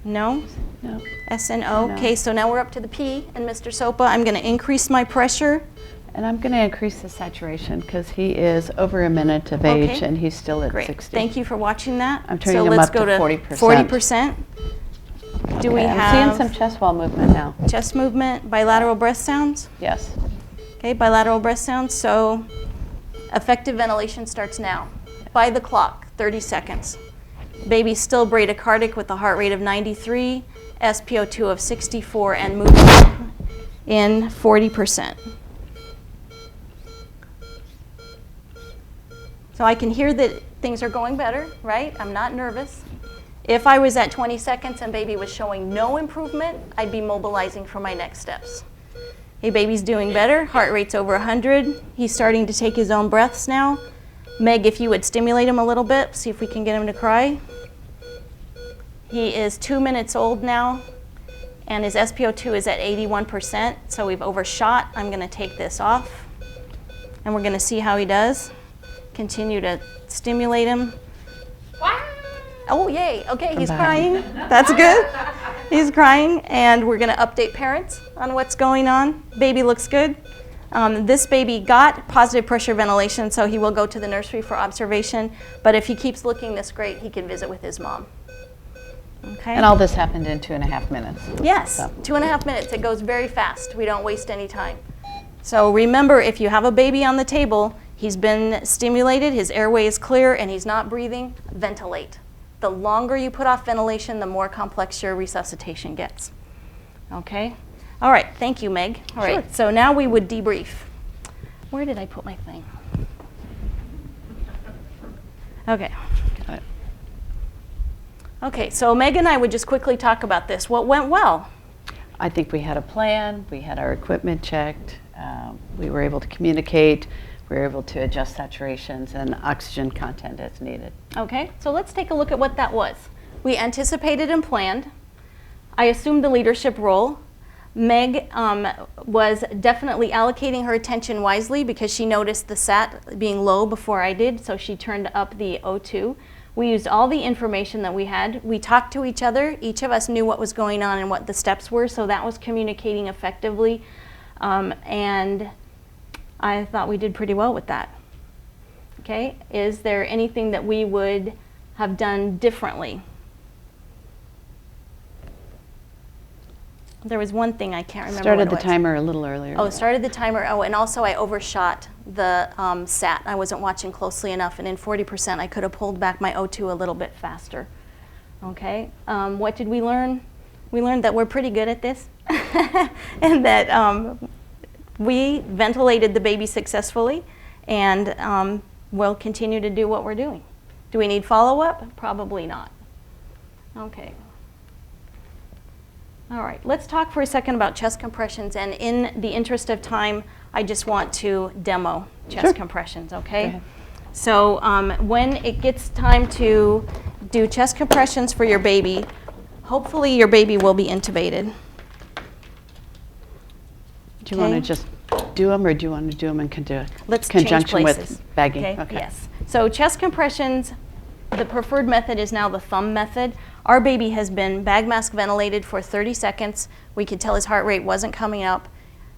No? No. S and O. No. Okay, so now we're up to the P and Mr. Sopa. I'm gonna increase my pressure. And I'm going to increase the saturation because he is over a minute of Okay. age and he's still at Great. 60. Thank you for watching that. I'm turning so him let's up go to to 40%. 40%. Do we Okay, I'm have seeing some chest wall movement now. chest movement, bilateral breath sounds? Yes. Okay, bilateral breath sounds. So effective ventilation starts now. By the clock, 30 seconds. Baby's still bradycardic with a heart rate of 93, SpO2 of 64, and movement in 40%. So I can hear that things are going better, right? I'm not nervous. If I was at 20 seconds and baby was showing no improvement, I'd be mobilizing for my next steps. Hey, baby's doing better. Heart rate's over 100. He's starting to take his own breaths now. Meg, if you would stimulate him a little bit, see if we can get him to cry. He is 2 minutes old now, and his SpO2 is at 81%, so we've overshot. I'm gonna take this off, and we're gonna see how he does. Continue to stimulate him. Oh, yay. Okay, he's crying. That's good. He's crying, and we're going to update parents on what's going on. Baby looks good. This baby got positive pressure ventilation, so he will go to the nursery for observation. But if he keeps looking this great, he can visit with his mom. Okay. And all this happened in 2.5 minutes. Yes, So. 2.5 minutes. It goes very fast. We don't waste any time. So remember, if you have a baby on the table, he's been stimulated, his airway is clear, and he's not breathing, ventilate. The longer you put off ventilation, the more complex your resuscitation gets. Okay? All right, thank you, Meg. All right, so now we would debrief. Where did I put my thing? Okay. Got it. Okay, so Meg and I would just quickly talk about this. What went well? I think we had a plan. We had our equipment checked. We were able to communicate. We were able to adjust saturations and oxygen content as needed. Okay, so let's take a look at what that was. We anticipated and planned. I assumed the leadership role. Meg was definitely allocating her attention wisely because she noticed the SAT being low before I did, so she turned up the O2. We used all the information that we had. We talked to each other. Each of us knew what was going on and what the steps were, so that was communicating effectively. And I thought we did pretty well with that. Okay, is there anything that we would have done differently? There was one thing I can't remember. Started what the it was. timer a little earlier. Oh, started the timer. Oh, and also I overshot the SAT. I wasn't watching closely enough, and in 40% I could have pulled back my O2 a little bit faster. Okay, what did we learn? We learned that we're pretty good at this, and that we ventilated the baby successfully, and we'll continue to do what we're doing. Do we need follow-up? Probably not. Okay. All right, let's talk for a second about chest compressions, and in the interest of time, I just want to demo chest compressions, okay? Go ahead. So when it gets time to do chest compressions for your baby, hopefully your baby will be intubated. Do you want to Okay. just do them, or do you want to do them in Let's change conjunction places. with bagging? Okay. Yes. So chest compressions, the preferred method is now the thumb method. Our baby has been bag mask ventilated for 30 seconds. We could tell his heart rate wasn't coming up.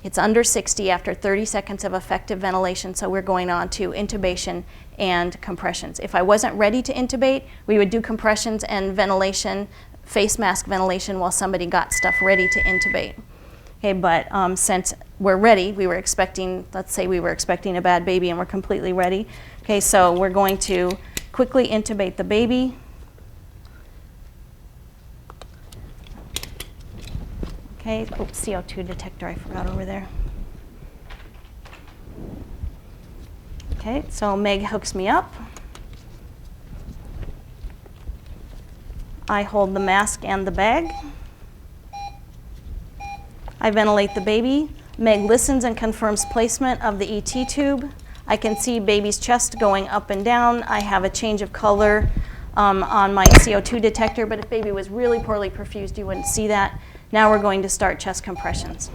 It's under 60 after 30 seconds of effective ventilation, so we're going on to intubation and compressions. If I wasn't ready to intubate, we would do compressions and ventilation, face mask ventilation, while somebody got stuff ready to intubate. Okay, but since we're ready, we were expecting, let's say we were expecting a bad baby and we're completely ready. Okay, so we're going to quickly intubate the baby. Okay, oops, CO2 detector I forgot over there. Okay, so Meg hooks me up. I hold the mask and the bag. I ventilate the baby. Meg listens and confirms placement of the ET tube. I can see baby's chest going up and down. I have a change of color on my CO2 detector, but if baby was really poorly perfused, you wouldn't see that. Now we're going to start chest compressions.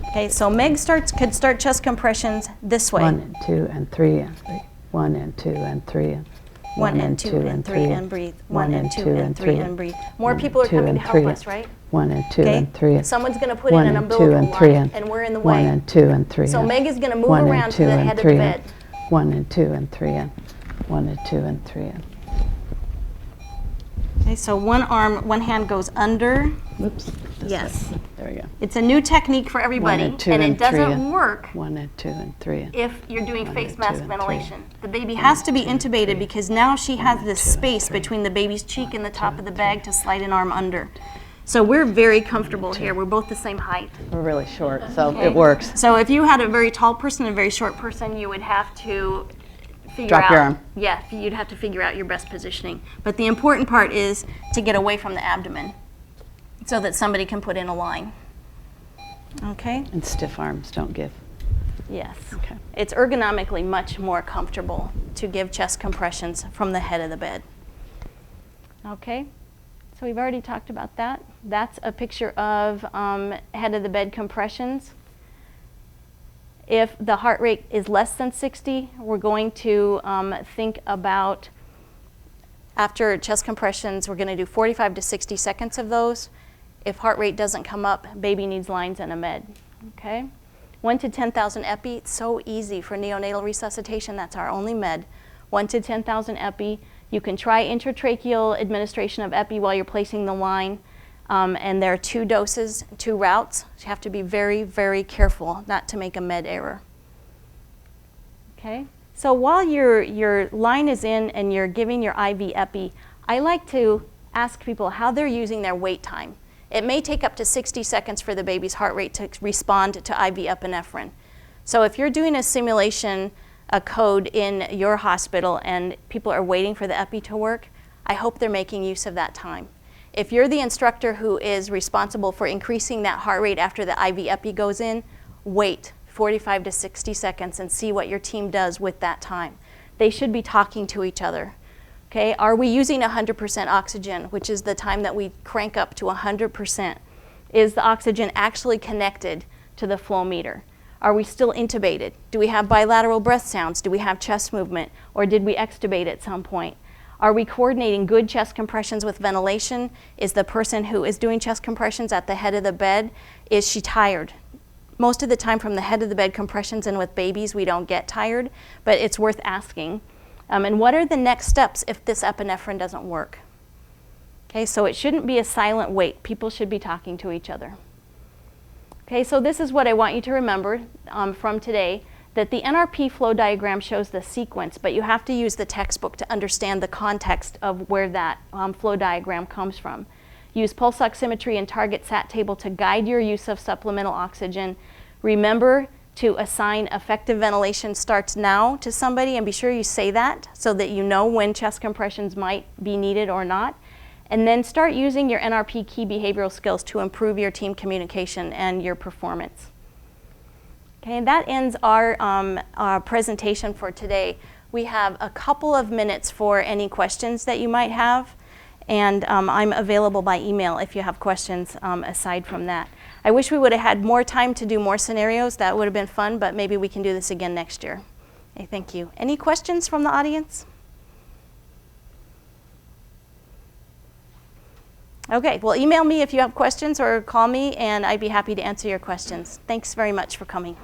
Okay, so Meg could start chest compressions this way. 1 and 2 and 3 and 3. 1 and 2 and 3 and 1 and 2 and 3 and breathe. 1 and 2 and 3 and breathe. More people are coming to help us, right? 1 and 2 and 3. Someone's going to put in an umbilical line, and we're in the way. 1 and 2 and 3. So Meg is going to move around to the head of the bed. 1 and 2 and 3 and 1 and 2 and 3 and. Okay, so one hand goes under. Whoops. Yes. There we go. It's a new technique for everybody, and it doesn't work 1 and 2 and 3 and. if you're doing face mask ventilation. The baby has to be intubated because now she has this space between the baby's cheek and the top of the bag to slide an arm under. So we're very comfortable here. We're both the same height. We're really short, so it works. So if you had a very tall person and a very short person, you would have to figure out. Drop your arm. Yeah, you'd have to figure out your best positioning. But the important part is to get away from the abdomen so that somebody can put in a line. Okay? And stiff arms don't give. Yes. Okay. It's ergonomically much more comfortable to give chest compressions from the head of the bed. Okay? So we've already talked about that. That's a picture of head of the bed compressions. If the heart rate is less than 60, we're going to think about, after chest compressions, we're going to do 45 to 60 seconds of those. If heart rate doesn't come up, baby needs lines and a med. Okay? 1 to 10,000 epi, it's so easy for neonatal resuscitation. That's our only med. 1 to 10,000 epi. You can try intratracheal administration of epi while you're placing the line. And there are 2 doses, 2 routes. So you have to be very, very careful not to make a med error. Okay? So while your line is in and you're giving your IV epi, I like to ask people how they're using their wait time. It may take up to 60 seconds for the baby's heart rate to respond to IV epinephrine. So if you're doing a simulation, a code in your hospital and people are waiting for the epi to work, I hope they're making use of that time. If you're the instructor who is responsible for increasing that heart rate after the IV epi goes in, wait 45 to 60 seconds and see what your team does with that time. They should be talking to each other. Okay, are we using 100% oxygen, which is the time that we crank up to 100%? Is the oxygen actually connected to the flow meter? Are we still intubated? Do we have bilateral breath sounds? Do we have chest movement? Or did we extubate at some point? Are we coordinating good chest compressions with ventilation? Is the person who is doing chest compressions at the head of the bed, is she tired? Most of the time from the head of the bed compressions and with babies, we don't get tired, but it's worth asking. And what are the next steps if this epinephrine doesn't work? Okay, so it shouldn't be a silent wait. People should be talking to each other. Okay, so this is what I want you to remember from today, that the NRP flow diagram shows the sequence, but you have to use the textbook to understand the context of where that flow diagram comes from. Use pulse oximetry and target SAT table to guide your use of supplemental oxygen. Remember to assign effective ventilation starts now to somebody, and be sure you say that so that you know when chest compressions might be needed or not. And then start using your NRP key behavioral skills to improve your team communication and your performance. Okay, and that ends our presentation for today. We have a couple of minutes for any questions that you might have, and I'm available by email if you have questions aside from that. I wish we would have had more time to do more scenarios. That would have been fun, but maybe we can do this again next year. Okay, thank you. Any questions from the audience? Okay, well, email me if you have questions or call me, and I'd be happy to answer your questions. Thanks very much for coming.